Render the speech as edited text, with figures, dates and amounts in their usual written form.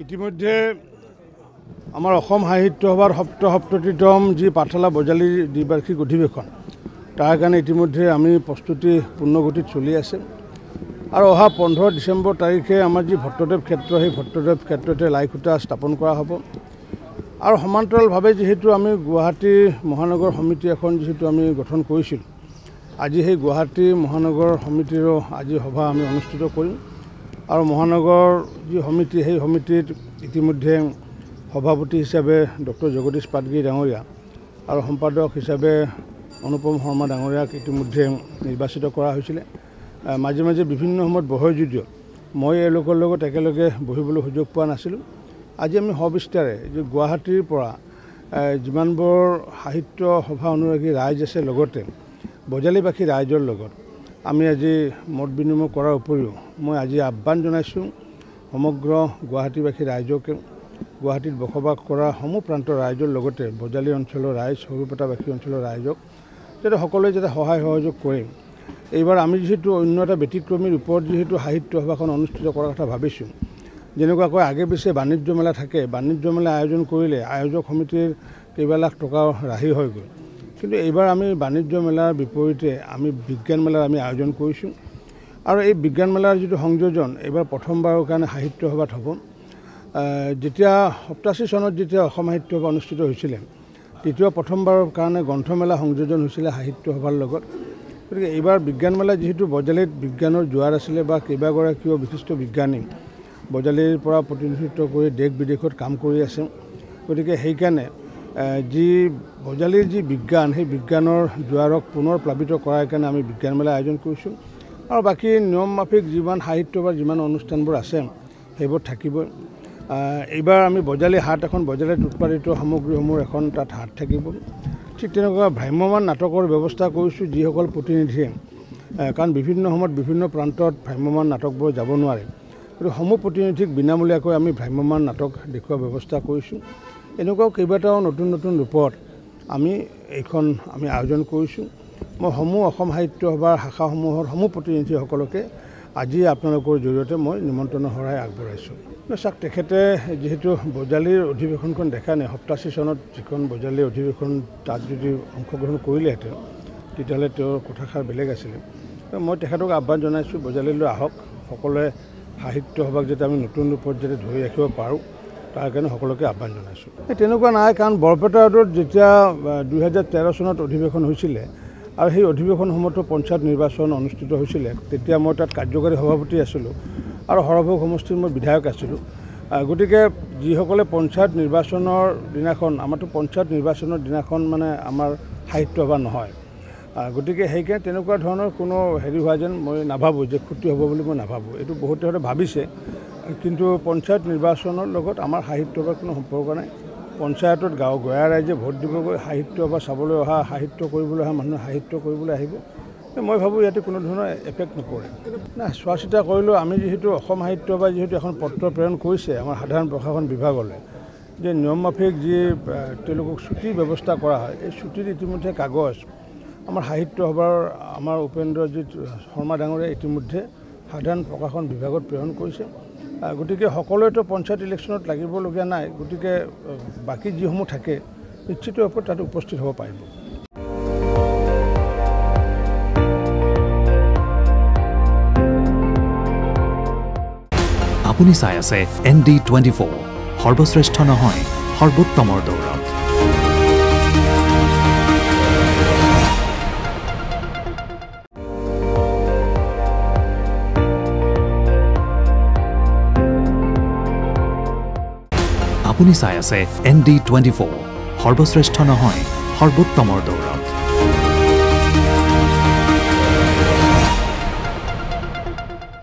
ইতিমধ্যে আমাৰ অসম সাহিত্য সভাৰ সপ্ততিতম যি পাঠশালা বজালী দ্বিবাৰ্ষিক অধিৱেশন তাৰ কাৰণে ইতিমধ্যে আমি প্ৰস্তুতি পূৰ্ণগতিত চলি আছে আৰু অহা 15 ডিসেম্বৰ তাৰিখে আমাৰ যি ভট্টদেৱ ক্ষেত্ৰ সেই ভট্টদেৱ ক্ষেত্ৰতে লাইখুটা স্থাপন কৰা হ'ব আৰু সমান্তৰালভাৱে যেহেতু আমি গুৱাহাটী মহানগৰ সমিতি এখন যেহেতু আমি গঠন কৰিছিল আজি সেই গুৱাহাটী মহানগৰ সমিতিৰ আজি সভা আমি অনুষ্ঠিত কৰিম আৰু মহানগৰ যি সমিতি সেই সমিতিত ইতিমধ্যে সভাপতি হিচাপে ডক্টৰ জগদীশ পাটগিৰি ডাঙৰীয়া আৰু সম্পাদক হিচাপে অনুপম শৰ্মা ডাঙৰীয়াক ইতিমধ্যে নিৰ্বাচিত কৰা হৈছিল মাজে মাজে বিভিন্ন সময়ত বহে যদিও মই এই লোকৰ লগত একেলগে বহিবলৈ সুযোগ পোৱা নাছিলোঁ আজি আমি সবিস্তাৰে যে গুৱাহাটীৰ পৰা যিমানবোৰ সাহিত্য সভা অনুৰাগী ৰাইজ আছে লগতে বজালীবাসী ৰাইজৰ লগত আমি আজি মত বিনিময় কৰাৰ উপৰিও মই আজি আহ্বান জনাইছোঁ সমগ্ৰ গুৱাহাটীবাসী ৰাইজক গুৱাহাটীত বসবাস কৰা সমূহ প্ৰান্তৰ ৰাইজৰ লগতে বজালী অঞ্চলৰ ৰাইজ সৰুপেটাবাসী অঞ্চলৰ ৰাইজক যাতে সকলোৱে যাতে সহায় সহযোগ কৰে এইবাৰ আমি যেহেতু অন্য এটা ব্যতিক্ৰমীৰ ওপৰত যেহেতু সাহিত্য সভাখন অনুষ্ঠিত কৰাৰ কথা ভাবিছোঁ যেনেকুৱাকৈ আগে পিছে বাণিজ্য মেলা থাকে বাণিজ্য মেলা আয়োজন কৰিলে আয়োজক সমিতিৰ কেইবা লাখ টকা ৰাহি হৈ গ'ল কিন্তু এইবাৰ আমি বাণিজ্য মেলাৰ বিপৰীতে আমি বিজ্ঞান মেলাৰ আমি আয়োজন কৰিছোঁ আৰু এই বিজ্ঞান মেলাৰ যিটো সংযোজন এইবাৰ প্ৰথমবাৰৰ কাৰণে সাহিত্য সভাত হ'ব যেতিয়া 87 চনত যেতিয়া অসম সাহিত্য সভা অনুষ্ঠিত হৈছিলে তেতিয়া প্ৰথমবাৰৰ কাৰণে গ্ৰন্থমেলা সংযোজন হৈছিলে সাহিত্য সভাৰ লগত গতিকে এইবাৰ বিজ্ঞান মেলা যেহেতু বজালীত বিজ্ঞানৰ জোৱাৰ আছিলে বা কেইবাগৰাকীও বিশিষ্ট বিজ্ঞানী বজালীৰ পৰা প্ৰতিনিধিত্ব কৰি দেশ বিদেশত কাম কৰি আছে গতিকে সেইকাৰণে যি বজালীৰ যি বিজ্ঞান সেই বিজ্ঞানৰ জোৱাৰক পুনৰ প্লাবিত কৰাৰ কাৰণে আমি বিজ্ঞান মেলা আয়োজন কৰিছোঁ আৰু বাকী নিয়ম মাফিক যিমান সাহিত্য বা যিমান অনুষ্ঠানবোৰ আছে সেইবোৰ থাকিবই এইবাৰ আমি বজালী হাট এখন বজালীত উৎপাদিত সামগ্ৰীসমূহৰ এখন তাত হাট থাকিব ঠিক তেনেকুৱা ভ্ৰাম্যমান নাটকৰ ব্যৱস্থা কৰিছোঁ যিসকল প্ৰতিনিধিয়ে কাৰণ বিভিন্ন সময়ত বিভিন্ন প্ৰান্তত ভ্ৰাম্যমান নাটকবোৰ যাব নোৱাৰে গতিকে সমূহ প্ৰতিনিধিক বিনামূলীয়াকৈ আমি ভ্ৰাম্যমান নাটক দেখুওৱাৰ ব্যৱস্থা কৰিছোঁ এনেকুৱাও কেইবাটাও নতুন নতুন ৰূপত আমি এইখন আমি আয়োজন কৰিছোঁ মই সমূহ অসম সাহিত্য সভাৰ শাখাসমূহৰ সমূহ প্ৰতিনিধিসকলকে আজি আপোনালোকৰ জৰিয়তে মই নিমন্ত্ৰণৰ শৰাই আগবঢ়াইছোঁ চাওক তেখেতে যেহেতু বজালীৰ অধিৱেশনখন দেখা নাই 87 চনত যিখন বজালীৰ অধিৱেশন তাত যদি অংশগ্ৰহণ কৰিলেহেঁতেন তেতিয়াহ'লে তেওঁৰ কথাষাৰ বেলেগ আছিলে মই তেখেতক আহ্বান জনাইছোঁ বজালীলৈ আহক সকলোৱে সাহিত্য সভাক যাতে আমি নতুন ৰূপত যাতে ধৰি ৰাখিব পাৰোঁ তাৰ কাৰণে সকলোকে আহ্বান জনাইছোঁ তেনেকুৱা নাই কাৰণ বৰপেটা ৰোডত যেতিয়া 2013 চনত অধিৱেশন হৈছিলে আৰু সেই অধিৱেশন সময়তো পঞ্চায়ত নিৰ্বাচন অনুষ্ঠিত হৈছিলে তেতিয়া মই তাত কাৰ্যকাৰী সভাপতি আছিলোঁ আৰু হৰভোগ সমষ্টিৰ মই বিধায়ক আছিলোঁ গতিকে যিসকলে পঞ্চায়ত নিৰ্বাচনৰ দিনাখন আমাৰতো পঞ্চায়ত নিৰ্বাচনৰ দিনাখন মানে আমাৰ সাহিত্য সভা নহয় গতিকে সেইকাৰণে তেনেকুৱা ধৰণৰ কোনো হেৰি হোৱা যেন মই নাভাবোঁ যে ক্ষতি হ'ব বুলি মই নাভাবোঁ এইটো বহুতে হয়তো ভাবিছে কিন্তু পঞ্চায়ত নিৰ্বাচনৰ লগত আমাৰ সাহিত্য সভাৰ কোনো সম্পৰ্ক নাই পঞ্চায়তত গঞা ৰাইজে ভোট দিবগৈ সাহিত্য সভা চাবলৈ অহা সাহিত্য কৰিবলৈ অহা মানুহে সাহিত্য কৰিবলৈ আহিব মই ভাবোঁ ইয়াতে কোনো ধৰণৰ এফেক্ট নপৰে না চোৱা চিতা কৰিলেও আমি যিহেতু অসম সাহিত্য সভাই যিহেতু এখন পত্ৰ প্ৰেৰণ কৰিছে আমাৰ সাধাৰণ প্ৰশাসন বিভাগলৈ যে নিয়ম মাফিক যি তেওঁলোকক ছুটিৰ ব্যৱস্থা কৰা হয় এই ছুটিৰ ইতিমধ্যে কাগজ আমাৰ সাহিত্য সভাৰ আমাৰ উপেন্দ্ৰজিৎ শৰ্মা ডাঙৰীয়াই ইতিমধ্যে সাধাৰণ প্ৰশাসন বিভাগত প্ৰেৰণ কৰিছে গতিকে সকলোৱেতো পঞ্চায়ত ইলেকশ্যনত লাগিবলগীয়া নাই গতিকে বাকী যিসমূহ থাকে নিশ্চিত ৰূপত তাত উপস্থিত হ'ব পাৰিব আপুনি চাই আছে ND24 সৰ্বশ্ৰেষ্ঠ নহয় সৰ্বোত্তমৰ দৌৰত আপুনি চাই আছে ND24 সৰ্বশ্ৰেষ্ঠ নহয় সৰ্বোত্তমৰ দৌৰত